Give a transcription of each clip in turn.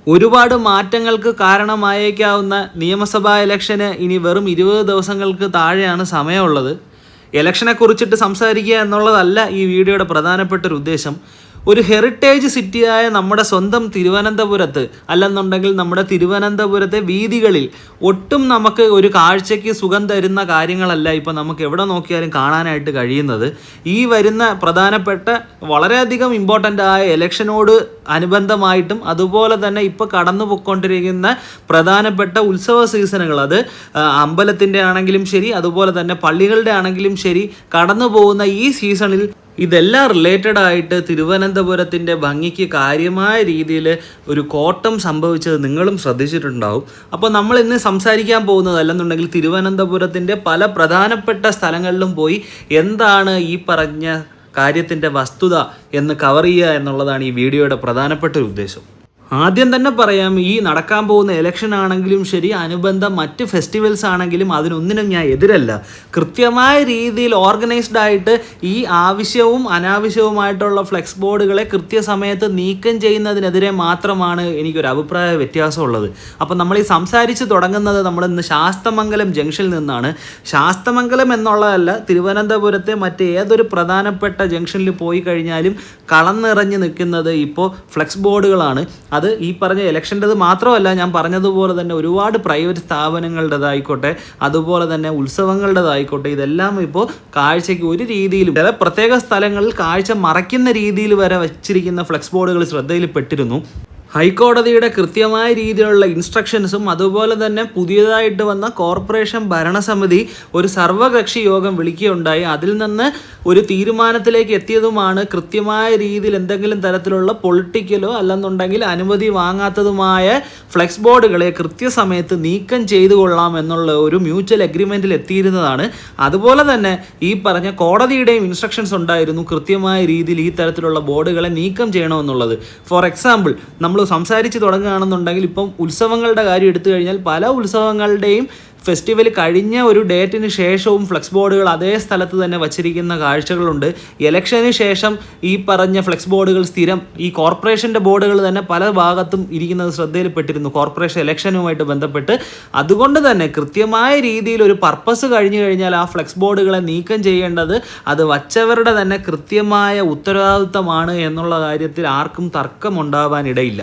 ഒരുപാട് മാറ്റങ്ങൾക്ക് കാരണമായേക്കാവുന്ന നിയമസഭാ ഇലക്ഷന് ഇനി വെറും 20 ദിവസങ്ങൾക്ക് താഴെയാണ് സമയമുള്ളത്. ഇലക്ഷനെക്കുറിച്ചിട്ട് സംസാരിക്കുക എന്നുള്ളതല്ല ഈ വീഡിയോയുടെ പ്രധാനപ്പെട്ട ഒരു ഉദ്ദേശം. ഒരു ഹെറിറ്റേജ് സിറ്റിയായ നമ്മുടെ സ്വന്തം തിരുവനന്തപുരത്ത്, അല്ലെന്നുണ്ടെങ്കിൽ നമ്മുടെ തിരുവനന്തപുരത്തെ വീതികളിൽ ഒട്ടും നമുക്ക് ഒരു കാഴ്ചയ്ക്ക് സുഖം തരുന്ന കാര്യങ്ങളല്ല ഇപ്പോൾ നമുക്ക് എവിടെ നോക്കിയാലും കാണാനായിട്ട് കഴിയുന്നത്. ഈ വരുന്ന പ്രധാനപ്പെട്ട വളരെയധികം ഇമ്പോർട്ടൻ്റ് ആയ ഇലക്ഷനോട് അനുബന്ധമായിട്ടും അതുപോലെ തന്നെ ഇപ്പോൾ കടന്നു പോയിക്കൊണ്ടിരിക്കുന്ന പ്രധാനപ്പെട്ട ഉത്സവ സീസണുകൾ, അത് അമ്പലത്തിൻ്റെ ആണെങ്കിലും ശരി, അതുപോലെ തന്നെ പള്ളികളുടെ ആണെങ്കിലും ശരി, കടന്നു പോകുന്ന ഈ സീസണിൽ ഇതെല്ലാം റിലേറ്റഡ് ആയിട്ട് തിരുവനന്തപുരത്തിൻ്റെ ഭംഗിക്ക് കാര്യമായ രീതിയിൽ ഒരു കോട്ടം സംഭവിച്ചത് നിങ്ങളും ശ്രദ്ധിച്ചിട്ടുണ്ടാവും. അപ്പോൾ നമ്മൾ ഇന്ന് സംസാരിക്കാൻ പോകുന്നത് അല്ലെന്നുണ്ടെങ്കിൽ തിരുവനന്തപുരത്തിൻ്റെ പല പ്രധാനപ്പെട്ട സ്ഥലങ്ങളിലും പോയി എന്താണ് ഈ പറഞ്ഞ കാര്യത്തിൻ്റെ വസ്തുത എന്ന് കവർ ചെയ്യുക എന്നുള്ളതാണ് ഈ വീഡിയോയുടെ പ്രധാനപ്പെട്ട ഒരു ഉദ്ദേശം. ആദ്യം തന്നെ പറയാം, ഈ നടക്കാൻ പോകുന്ന ഇലക്ഷൻ ആണെങ്കിലും ശരി, അനുബന്ധ മറ്റ് ഫെസ്റ്റിവൽസ് ആണെങ്കിലും അതിനൊന്നിനും ഞാൻ എതിരല്ല. കൃത്യമായ രീതിയിൽ ഓർഗനൈസ്ഡ് ആയിട്ട് ഈ ആവശ്യവും അനാവശ്യവുമായിട്ടുള്ള ഫ്ലെക്സ് ബോർഡുകളെ കൃത്യസമയത്ത് നീക്കം ചെയ്യുന്നതിനെതിരെ മാത്രമാണ് എനിക്കൊരു അഭിപ്രായ വ്യത്യാസമുള്ളത്. അപ്പോൾ നമ്മൾ ഈ സംസാരിച്ച് തുടങ്ങുന്നത് നമ്മളിന്ന് ശാസ്തമംഗലം ജംഗ്ഷനിൽ നിന്നാണ്. ശാസ്തമംഗലം എന്നുള്ളതല്ല, തിരുവനന്തപുരത്തെ മറ്റേതൊരു പ്രധാനപ്പെട്ട ജംഗ്ഷനിൽ പോയി കഴിഞ്ഞാലും കളന്നിറഞ്ഞ് നിൽക്കുന്നത് ഇപ്പോൾ ഫ്ലെക്സ് ബോർഡുകളാണ്. അത് ഈ പറഞ്ഞ ഇലക്ഷൻ്റെത് മാത്രമല്ല, ഞാൻ പറഞ്ഞതുപോലെ തന്നെ ഒരുപാട് പ്രൈവറ്റ് സ്ഥാപനങ്ങളുടേതായിക്കോട്ടെ, അതുപോലെ തന്നെ ഉത്സവങ്ങളുടേതായിക്കോട്ടെ, ഇതെല്ലാം ഇപ്പോൾ കാഴ്ചയ്ക്ക് ഒരു രീതിയിലും ചില പ്രത്യേക സ്ഥലങ്ങളിൽ കാഴ്ച മറയ്ക്കുന്ന രീതിയിൽ വരെ വച്ചിരിക്കുന്ന ഫ്ലെക്സ് ബോർഡുകൾ ശ്രദ്ധയിൽപ്പെട്ടിരുന്നു. ഹൈക്കോടതിയുടെ കൃത്യമായ രീതിയിലുള്ള ഇൻസ്ട്രക്ഷൻസും അതുപോലെ തന്നെ പുതിയതായിട്ട് വന്ന കോർപ്പറേഷൻ ഭരണസമിതി ഒരു സർവകക്ഷി യോഗം വിളിക്കുകയുണ്ടായി. അതിൽ നിന്ന് ഒരു തീരുമാനത്തിലേക്ക് എത്തിയതുമാണ് കൃത്യമായ രീതിയിൽ എന്തെങ്കിലും തരത്തിലുള്ള പൊളിറ്റിക്കലോ അല്ലെന്നുണ്ടെങ്കിൽ അനുമതി വാങ്ങാത്തതുമായ ഫ്ലെക്സ് ബോർഡുകളെ കൃത്യസമയത്ത് നീക്കം ചെയ്തു കൊള്ളാം എന്നുള്ള ഒരു മ്യൂച്വൽ എഗ്രിമെൻറ്റിൽ എത്തിയിരുന്നതാണ്. അതുപോലെ തന്നെ ഈ പറഞ്ഞ കോടതിയുടെയും ഇൻസ്ട്രക്ഷൻസ് ഉണ്ടായിരുന്നു കൃത്യമായ രീതിയിൽ ഈ തരത്തിലുള്ള ബോർഡുകളെ നീക്കം ചെയ്യണമെന്നുള്ളത്. ഫോർ എക്സാമ്പിൾ, നമ്മൾ സംസാരിച്ച് തുടങ്ങുകയാണെന്നുണ്ടെങ്കിൽ ഇപ്പം ഉത്സവങ്ങളുടെ കാര്യം എടുത്തു കഴിഞ്ഞാൽ പല ഉത്സവങ്ങളുടെയും ഫെസ്റ്റിവൽ കഴിഞ്ഞ ഒരു ഡേറ്റിന് ശേഷവും ഫ്ലെക്സ് ബോർഡുകൾ അതേ സ്ഥലത്ത് തന്നെ വച്ചിരിക്കുന്ന കാഴ്ചകളുണ്ട്. ഇലക്ഷന് ശേഷം ഈ പറഞ്ഞ ഫ്ലെക്സ് ബോർഡുകൾ സ്ഥിരം ഈ കോർപ്പറേഷൻ്റെ ബോർഡുകൾ തന്നെ പല ഭാഗത്തും ഇരിക്കുന്നത് ശ്രദ്ധയിൽപ്പെട്ടിരുന്നു കോർപ്പറേഷൻ ഇലക്ഷനുമായിട്ട് ബന്ധപ്പെട്ട്. അതുകൊണ്ട് തന്നെ കൃത്യമായ രീതിയിൽ ഒരു പർപ്പസ് കഴിഞ്ഞു കഴിഞ്ഞാൽ ആ ഫ്ലെക്സ് ബോർഡുകളെ നീക്കം ചെയ്യേണ്ടത് അത് വച്ചവരുടെ തന്നെ കൃത്യമായ ഉത്തരവാദിത്തമാണ് എന്നുള്ള കാര്യത്തിൽ ആർക്കും തർക്കമുണ്ടാവാനിടയില്ല.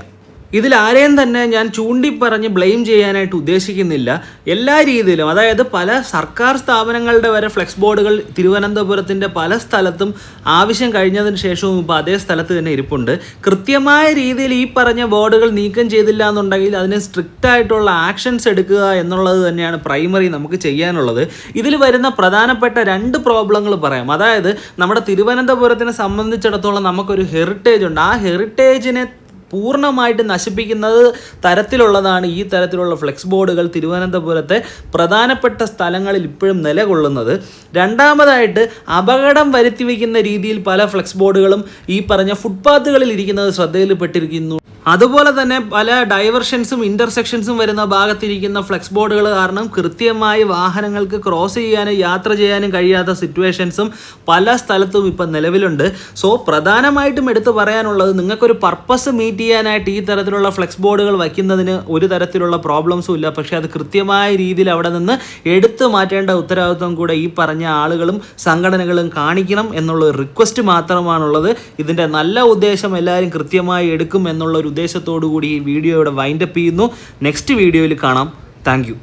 ഇതിൽ ആരെയും തന്നെ ഞാൻ ചൂണ്ടിപ്പറഞ്ഞ് ബ്ലെയിം ചെയ്യാനായിട്ട് ഉദ്ദേശിക്കുന്നില്ല. എല്ലാ രീതിയിലും, അതായത് പല സർക്കാർ സ്ഥാപനങ്ങളുടെ വരെ ഫ്ലെക്സ് ബോർഡുകൾ തിരുവനന്തപുരത്തിൻ്റെ പല സ്ഥലത്തും ആവശ്യം കഴിഞ്ഞതിന് ശേഷവും ഇപ്പോൾ അതേ സ്ഥലത്ത് തന്നെ ഇരിപ്പുണ്ട്. കൃത്യമായ രീതിയിൽ ഈ പറഞ്ഞ ബോർഡുകൾ നീക്കം ചെയ്തില്ല എന്നുണ്ടെങ്കിൽ അതിന് സ്ട്രിക്റ്റ് ആയിട്ടുള്ള ആക്ഷൻസ് എടുക്കുക എന്നുള്ളത് തന്നെയാണ് പ്രൈമറി നമുക്ക് ചെയ്യാനുള്ളത്. ഇതിൽ വരുന്ന പ്രധാനപ്പെട്ട 2 പ്രോബ്ലങ്ങൾ പറയാം. അതായത് നമ്മുടെ തിരുവനന്തപുരത്തിനെ സംബന്ധിച്ചിടത്തോളം നമുക്കൊരു ഹെറിറ്റേജ് ഉണ്ട്. ആ ഹെറിറ്റേജിനെ പൂർണ്ണമായിട്ട് നശിപ്പിക്കുന്നത് തരത്തിലുള്ളതാണ് ഈ തരത്തിലുള്ള ഫ്ലെക്സ് ബോർഡുകൾ തിരുവനന്തപുരത്തെ പ്രധാനപ്പെട്ട സ്ഥലങ്ങളിൽ ഇപ്പോഴും നിലകൊള്ളുന്നത്. രണ്ടാമതായിട്ട് അപകടം വരുത്തി വയ്ക്കുന്ന രീതിയിൽ പല ഫ്ലെക്സ് ബോർഡുകളും ഈ പറഞ്ഞ ഫുട്പാത്തുകളിൽ ഇരിക്കുന്നത് ശ്രദ്ധയിൽപ്പെട്ടിരിക്കുന്നു. അതുപോലെ തന്നെ പല ഡൈവർഷൻസും ഇൻ്റർസെക്ഷൻസും വരുന്ന ഭാഗത്തിരിക്കുന്ന ഫ്ലെക്സ് ബോർഡുകൾ കാരണം കൃത്യമായി വാഹനങ്ങൾക്ക് ക്രോസ് ചെയ്യാനും യാത്ര ചെയ്യാനും കഴിയാത്ത സിറ്റുവേഷൻസും പല സ്ഥലത്തും ഇപ്പം നിലവിലുണ്ട്. സോ പ്രധാനമായിട്ടും എടുത്തു പറയാനുള്ളത്, നിങ്ങൾക്കൊരു പർപ്പസ് മീറ്റ് ചെയ്യാനായിട്ട് ഈ തരത്തിലുള്ള ഫ്ലെക്സ് ബോർഡുകൾ വയ്ക്കുന്നതിന് ഒരു തരത്തിലുള്ള പ്രോബ്ലംസും ഇല്ല. പക്ഷേ അത് കൃത്യമായ രീതിയിൽ അവിടെ നിന്ന് എടുത്തു മാറ്റേണ്ട ഉത്തരവാദിത്വം കൂടെ ഈ പറഞ്ഞ ആളുകളും സംഘടനകളും കാണിക്കണം എന്നുള്ള റിക്വസ്റ്റ് മാത്രമാണുള്ളത്. ഇതിൻ്റെ നല്ല ഉദ്ദേശം എല്ലാവരും കൃത്യമായി എടുക്കും എന്നുള്ള ഉദ്ദേശത്തോടു കൂടി ഈ വീഡിയോയുടെ വൈൻഡപ്പ് ചെയ്യുന്നു. നെക്സ്റ്റ് വീഡിയോയിൽ കാണാം. Thank you.